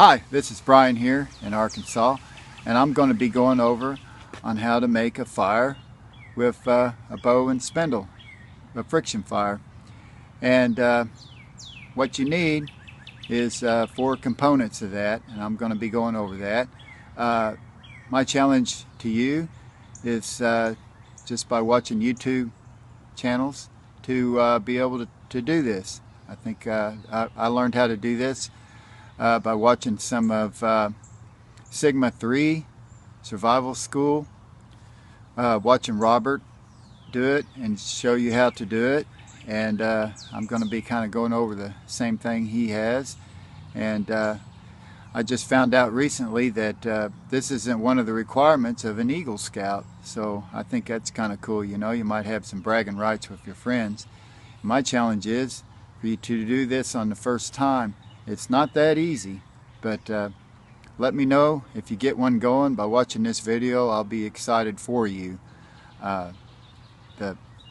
Hi, this is Brian here in Arkansas, and I'm going to be going over on how to make a fire with a bow and spindle, a friction fire. And what you need is 4 components of that, and I'm going to be going over that. My challenge to you is just by watching YouTube channels to be able to do this. I think I learned how to do this by watching some of Sigma 3 Survival School, watching Robert do it and show you how to do it. And I'm going to be kind of going over the same thing he has. And I just found out recently that this isn't one of the requirements of an Eagle Scout. So I think that's kind of cool. You know, you might have some bragging rights with your friends. My challenge is for you to do this on the first time. It's not that easy, but let me know if you get one going by watching this video. I'll be excited for you.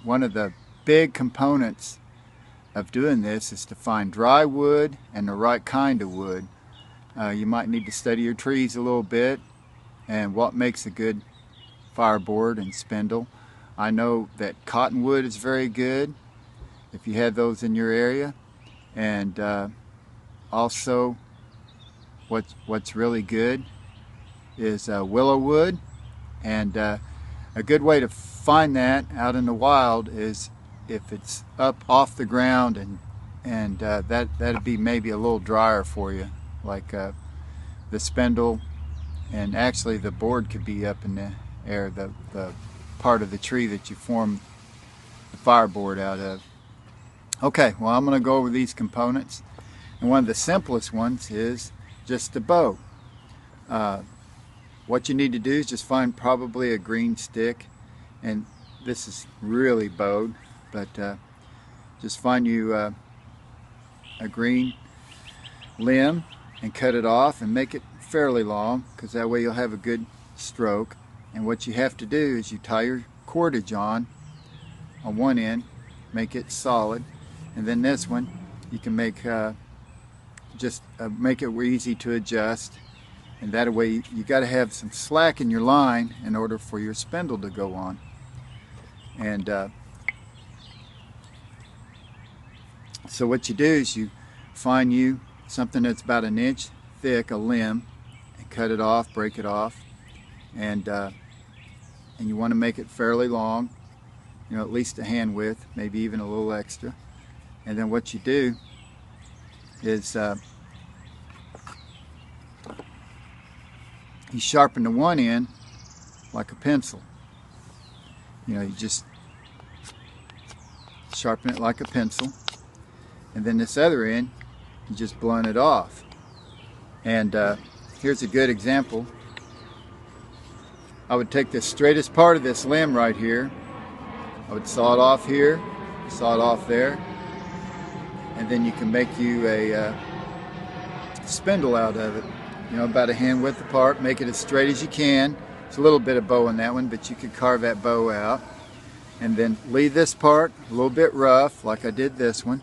One of the big components of doing this is to find dry wood and the right kind of wood. You might need to study your trees a little bit and what makes a good fireboard and spindle. I know that cottonwood is very good if you have those in your area, and also what's really good is willow wood. And a good way to find that out in the wild is if it's up off the ground, and that'd be maybe a little drier for you, like the spindle, and actually the board could be up in the air, the part of the tree that you form the fireboard out of. Okay, well, I'm going to go over these components, and one of the simplest ones is just the bow. What you need to do is just find probably a green stick, and this is really bowed, but just find you a green limb and cut it off and make it fairly long, because that way you'll have a good stroke. And what you have to do is you tie your cordage on one end, make it solid, and then this one you can make make it easy to adjust, and that way you got to have some slack in your line in order for your spindle to go on. And so what you do is you find you something that's about 1 inch thick, a limb, and cut it off, break it off, and you want to make it fairly long, you know, at least a hand width, maybe even a little extra. And then what you do is you sharpen the one end like a pencil. You know, you just sharpen it like a pencil, and then this other end you just blunt it off. And here's a good example. I would take the straightest part of this limb right here, I would saw it off here, saw it off there, and then you can make you a spindle out of it. You know, about a hand width apart. Make it as straight as you can. It's a little bit of bow in that one, but you could carve that bow out. And then leave this part a little bit rough, like I did this one,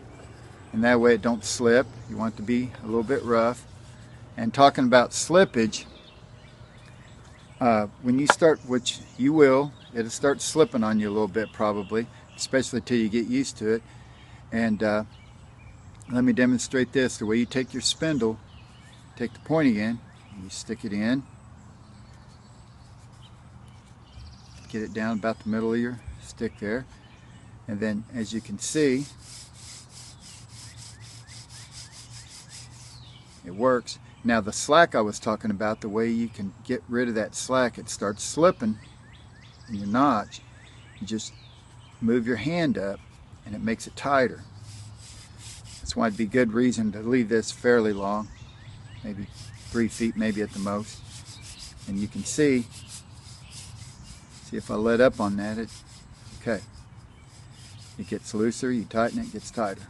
and that way it don't slip. You want it to be a little bit rough. And talking about slippage, when you start, which you will, it'll start slipping on you a little bit probably, especially till you get used to it. And let me demonstrate this. The way you take your spindle, take the pointy end, and you stick it in, get it down about the middle of your stick there, and then as you can see, it works. Now the slack I was talking about, the way you can get rid of that slack, it starts slipping in your notch, you just move your hand up and it makes it tighter. That's why it'd be good reason to leave this fairly long, maybe 3 feet maybe at the most. And you can see if I let up on that, okay, it gets looser, you tighten it, it gets tighter.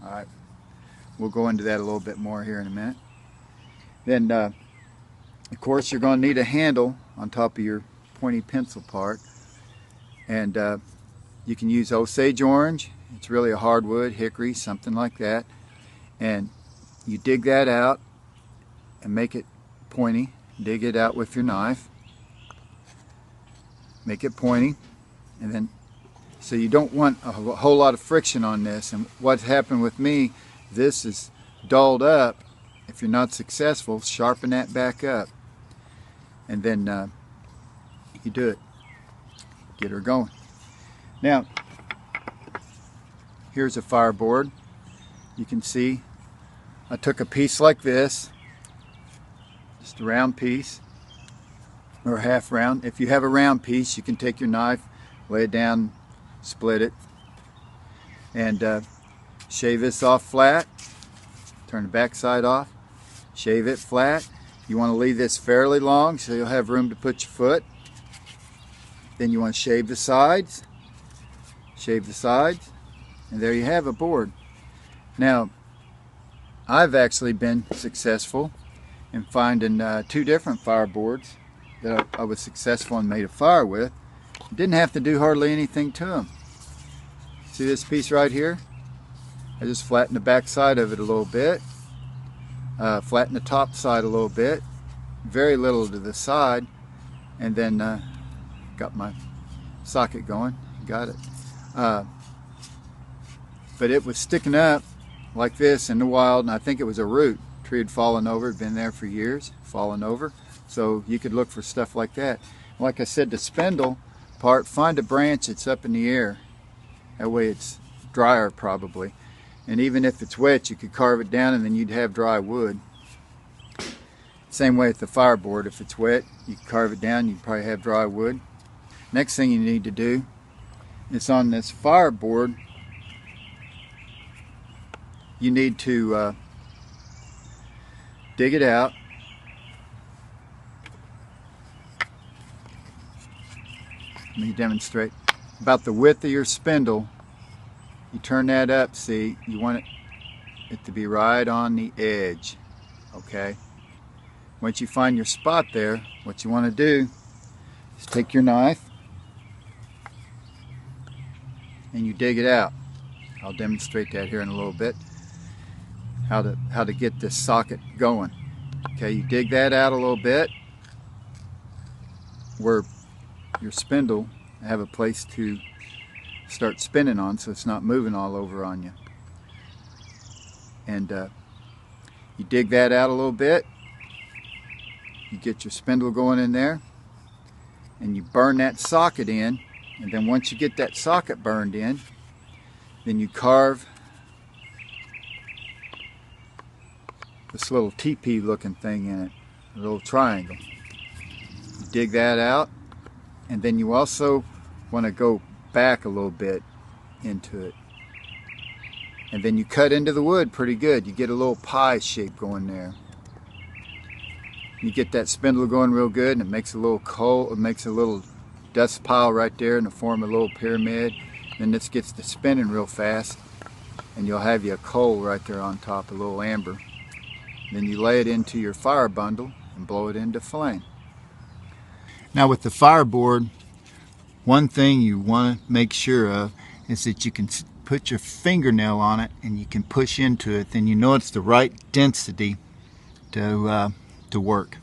Alright, we'll go into that a little bit more here in a minute. Then of course you're going to need a handle on top of your pointy pencil part, and you can use Osage orange. It's really a hardwood, hickory, something like that, and you dig that out and make it pointy. Dig it out with your knife. Make it pointy, and then so you don't want a whole lot of friction on this. And what's happened with me, this is dulled up. If you're not successful, sharpen that back up, and then you do it. Get her going. Now, here's a fireboard. You can see I took a piece like this, just a round piece, or half round. If you have a round piece, you can take your knife, lay it down, split it, and shave this off flat. Turn the back side off, shave it flat. You want to leave this fairly long so you'll have room to put your foot. Then you want to shave the sides, and there you have a board. Now, I've actually been successful in finding 2 different fireboards that I was successful and made a fire with. Didn't have to do hardly anything to them. See this piece right here? I just flattened the back side of it a little bit, flattened the top side a little bit, very little to the side, and then got my socket going. Got it. But it was sticking up like this in the wild, and I think it was a root. Tree had fallen over, had been there for years, fallen over. So you could look for stuff like that. Like I said, the spindle part, find a branch that's up in the air. That way it's drier probably. And even if it's wet, you could carve it down and then you'd have dry wood. Same way with the fireboard. If it's wet, you can carve it down, you'd probably have dry wood. Next thing you need to do is on this fireboard, you need to dig it out. Let me demonstrate. About the width of your spindle, you turn that up, see, you want it to be right on the edge, okay? Once you find your spot there, what you want to do is take your knife and you dig it out. I'll demonstrate that here in a little bit, how to get this socket going. Okay, you dig that out a little bit where your spindle have a place to start spinning on, so it's not moving all over on you. And you dig that out a little bit, you get your spindle going in there, and you burn that socket in. And then once you get that socket burned in, then you carve this little teepee looking thing in it, a little triangle. You dig that out, and then you also want to go back a little bit into it. And then you cut into the wood pretty good. You get a little pie shape going there. You get that spindle going real good, and it makes a little coal, it makes a little dust pile right there in the form of a little pyramid. Then this gets to spinning real fast, and you'll have you a coal right there on top, a little amber. Then you lay it into your fire bundle and blow it into flame. Now with the fireboard, one thing you want to make sure of is that you can put your fingernail on it and you can push into it, then you know it's the right density to work.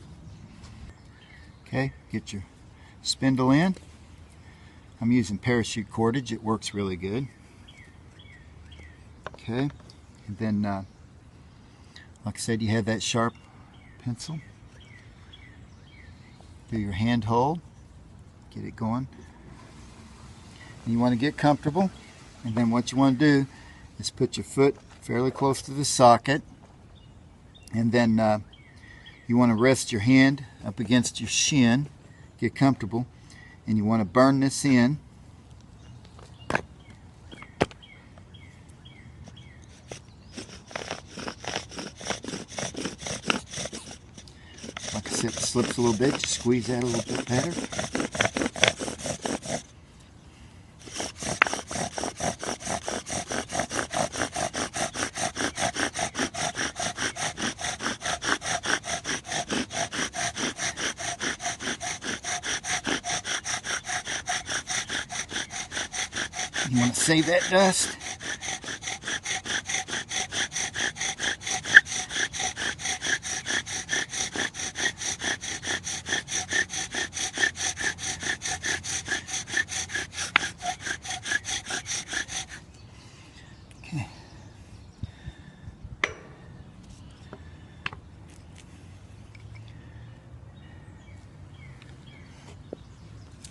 Okay, get your spindle in. I'm using parachute cordage, it works really good. Okay, and then like I said, you have that sharp pencil. Do your hand hold, get it going. And you want to get comfortable, and then what you want to do is put your foot fairly close to the socket, and then you want to rest your hand up against your shin, get comfortable, and you want to burn this in. Like I said, it slips a little bit, just squeeze that a little bit better. You want to save that dust.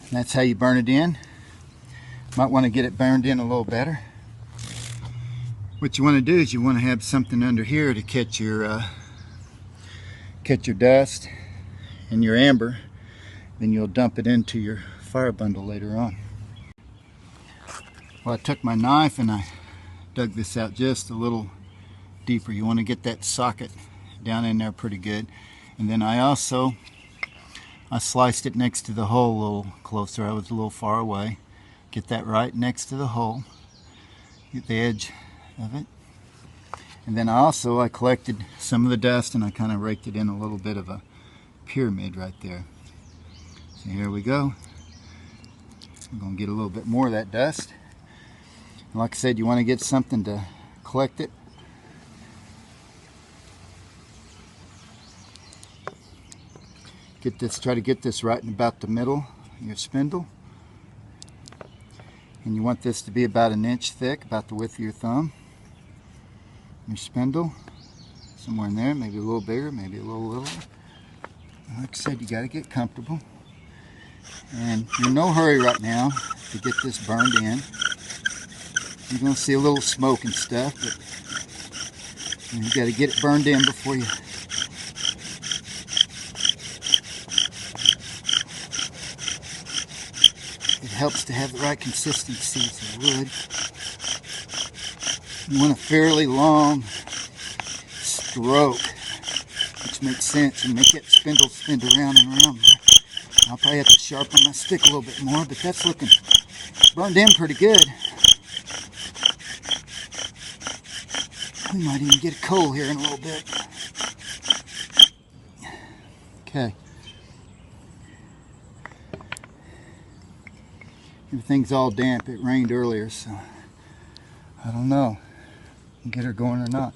And that's how you burn it in. Might want to get it burned in a little better. What you want to do is you want to have something under here to catch your dust and your amber. Then you'll dump it into your fire bundle later on. Well, I took my knife and I dug this out just a little deeper. You want to get that socket down in there pretty good. And then I sliced it next to the hole a little closer. I was a little far away. Get that right next to the hole. Get the edge of it. And then I collected some of the dust and I kind of raked it in a little bit of a pyramid right there. So here we go. I'm going to get a little bit more of that dust. And like I said, you want to get something to collect it. Try to get this right in about the middle of your spindle. And you want this to be about 1 inch thick, about the width of your thumb. Your spindle, somewhere in there, maybe a little bigger, maybe a little littler. Like I said, you got to get comfortable. And you're in no hurry right now to get this burned in. You're going to see a little smoke and stuff, but you got to get it burned in before you. It helps to have the right consistency of wood. You want a fairly long stroke, which makes sense, and make that spindle spin around and around. I'll probably have to sharpen my stick a little bit more, but that's looking burned in pretty good. We might even get a coal here in a little bit. Okay. Everything's all damp. It rained earlier, so I don't know. Get her going or not.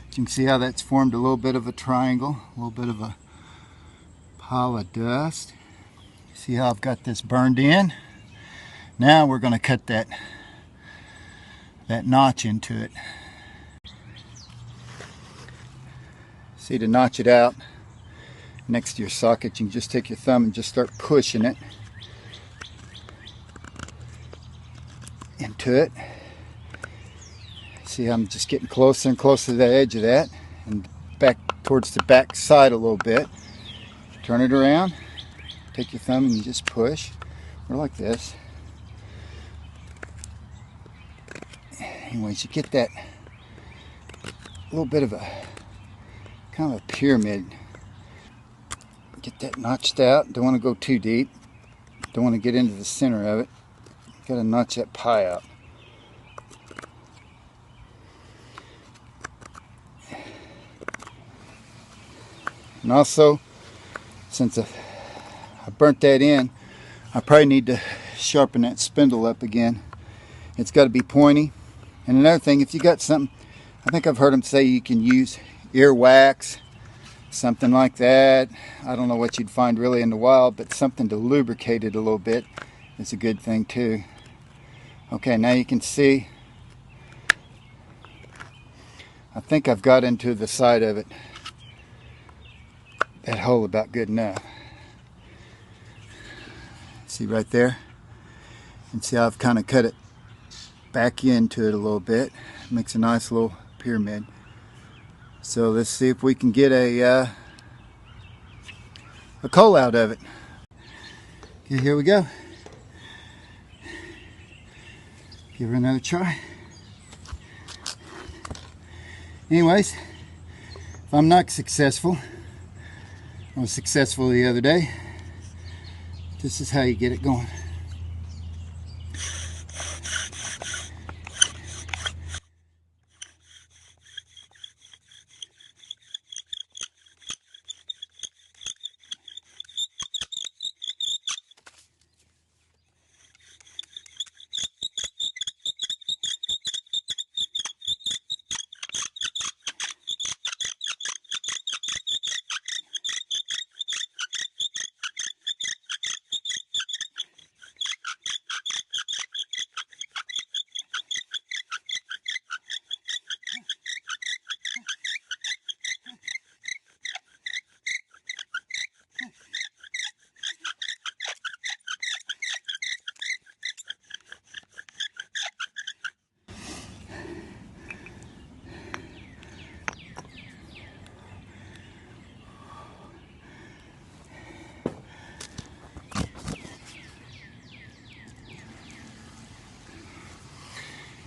You can see how that's formed a little bit of a triangle, a little bit of a pile of dust. See how I've got this burned in? Now we're going to cut that notch into it. See, to notch it out next to your socket, you can just take your thumb and just start pushing it into it. See, I'm just getting closer and closer to the edge of that, and back towards the back side a little bit. Turn it around, take your thumb and you just push, or like this. Anyways, you get that little bit of a kind of a pyramid. Get that notched out. Don't want to go too deep. Don't want to get into the center of it. Got to notch that pie out. And also, since I burnt that in, I probably need to sharpen that spindle up again. It's got to be pointy. And another thing, if you got something, I think I've heard them say you can use earwax, something like that. I don't know what you'd find really in the wild, but something to lubricate it a little bit is a good thing too. Okay, now you can see, I think I've got into the side of it. That hole about good enough. See right there? And see how I've kind of cut it back into it a little bit. Makes a nice little pyramid. So let's see if we can get a coal out of it. Okay, here we go. Give her another try. Anyways, if I'm not successful, I was successful the other day. This is how you get it going.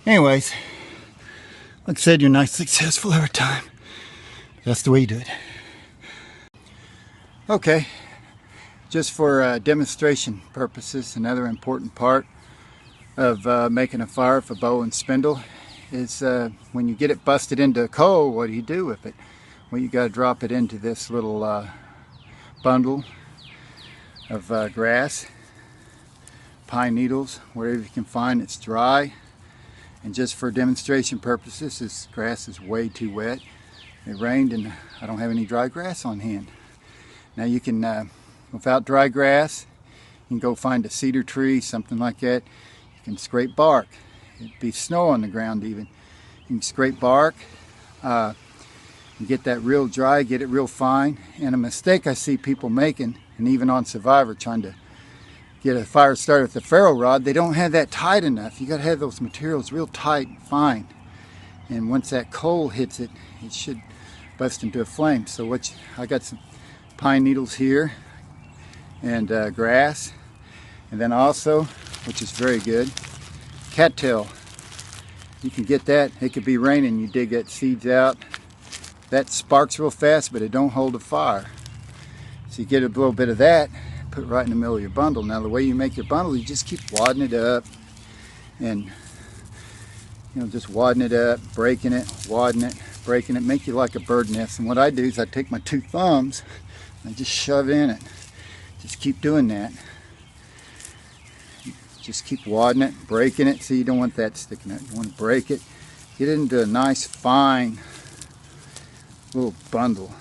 Anyways, like I said, you're not successful every time. That's the way you do it. Okay, just for demonstration purposes, another important part of making a fire for bow and spindle is when you get it busted into coal, what do you do with it? Well, you got to drop it into this little bundle of grass, pine needles, whatever you can find that's dry. And just for demonstration purposes, this grass is way too wet. It rained and I don't have any dry grass on hand. Now you can, without dry grass, you can go find a cedar tree, something like that. You can scrape bark. It'd be snow on the ground even. You can scrape bark, and get that real dry, get it real fine. And a mistake I see people making, and even on Survivor, trying to get a fire started with a ferro rod, they don't have that tight enough. You got to have those materials real tight and fine. And once that coal hits it, it should bust into a flame. So I got some pine needles here and grass, and then also, which is very good, cattail. You can get that. It could be raining. You dig that seeds out. That sparks real fast, but it don't hold a fire. So you get a little bit of that, put it right in the middle of your bundle. Now the way you make your bundle, you just keep wadding it up, and just wadding it up, breaking it, wadding it, breaking it, make you like a bird nest. And what I do is I take my two thumbs and I just shove in it. Just keep doing that. Just keep wadding it, breaking it. See, you don't want that sticking out. You want to break it, get it into a nice fine little bundle.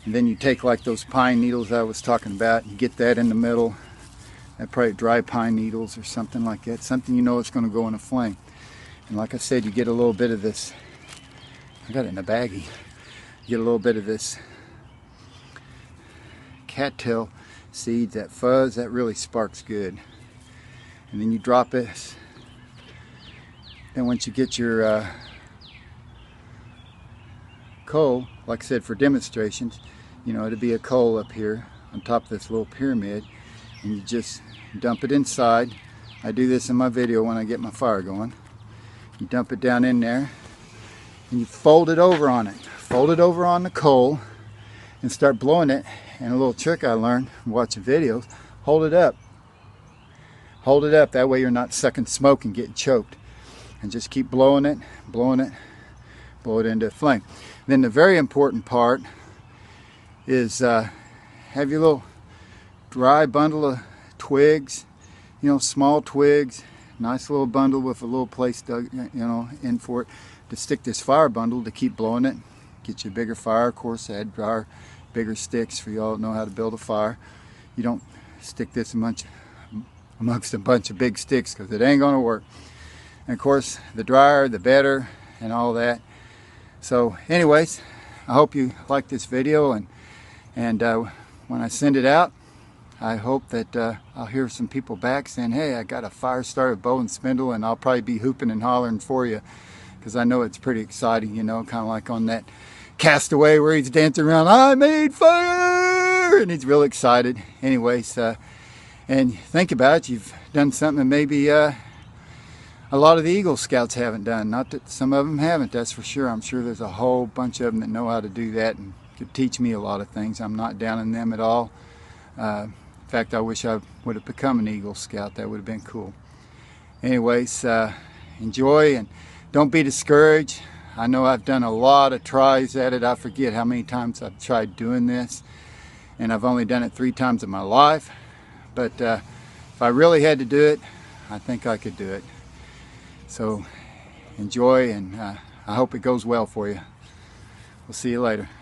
And then you take like those pine needles I was talking about and get that in the middle. That probably dry pine needles or something like that. Something you know it's going to go in a flame. And like I said, you get a little bit of this. I got it in a baggie. You get a little bit of this cattail seeds, that fuzz, that really sparks good. And then you drop it. Then once you get your coal, like I said, for demonstrations, it'll be a coal up here on top of this little pyramid, and you just dump it inside. I do this in my video when I get my fire going. You dump it down in there and you fold it over on it. Fold it over on the coal and start blowing it. And a little trick I learned from watching videos, hold it up. Hold it up, that way you're not sucking smoke and getting choked. And just keep blowing it, blow it into a flame. Then the very important part is have your little dry bundle of twigs, small twigs, nice little bundle with a little place dug, in for it to stick this fire bundle to keep blowing it. Get you a bigger fire, of course. Add drier, bigger sticks for y'all to know how to build a fire. You don't stick this amongst a bunch of big sticks because it ain't gonna work. And of course, the drier, the better, and all that. So anyways, I hope you like this video, and when I send it out, I hope that I'll hear some people back saying, hey, I got a fire started, bow and spindle, and I'll probably be hooping and hollering for you, because I know it's pretty exciting, kind of like on that Castaway where he's dancing around, I made fire, and he's real excited. Anyways, and think about it, you've done something that maybe a lot of the Eagle Scouts haven't done. Not that some of them haven't, that's for sure. I'm sure there's a whole bunch of them that know how to do that and could teach me a lot of things. I'm not down in them at all. In fact, I wish I would have become an Eagle Scout. That would have been cool. Anyways, enjoy and don't be discouraged. I know I've done a lot of tries at it. I forget how many times I've tried doing this, and I've only done it 3 times in my life. But if I really had to do it, I think I could do it. So enjoy, and I hope it goes well for you. We'll see you later.